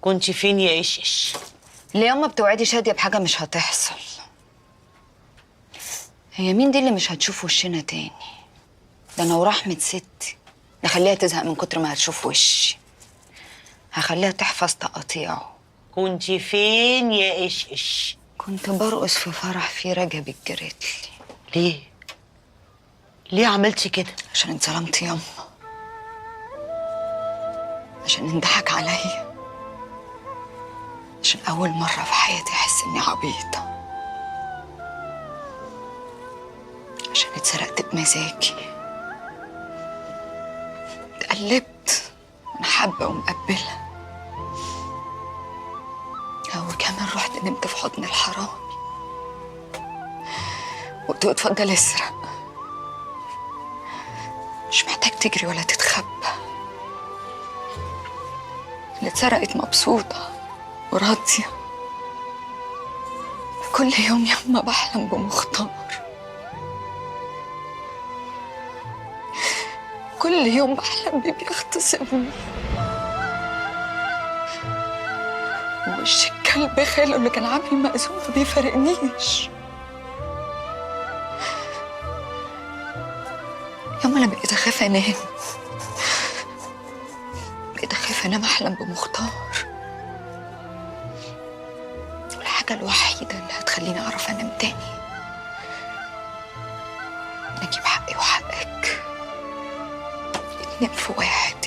كنت فين يا إيش؟ ليه ياما بتوعدي شادية بحاجة مش هتحصل؟ هي مين دي اللي مش هتشوف وشنا تاني؟ ده أنا ورحمة ستي نخليها تزهق من كتر ما هتشوف وشي. هخليها تحفظ تقاطيعه. كنت فين يا إيش؟ كنت برقص في فرح فيه رجب الجريتلي. ليه؟ ليه عملتي كده؟ عشان اتظلمت ياما، عشان انضحك عليا، عشان أول مرة في حياتي أحس إني عبيطة، عشان اتسرقت بمزاجي، اتقلبت أنا حابة ومقبلة، وكمان رحت نمت في حضن الحرامي وقلت له اتفضل اسرق، مش محتاج تجري ولا تتخبى. اللي اتسرقت مبسوطة وراضية. كل يوم ياما بحلم بمختار، كل يوم بحلم بيه بيغتصبني، ووش الكلب خاله اللي كان عامل مأذون ما بيفارقنيش. ياما انا بقيت اخاف انام، بقيت اخاف انام احلم بمختار. الحاجة الوحيدة اللي هتخليني اعرف انام تاني نجيب حقي وحقك، اتنين في واحد.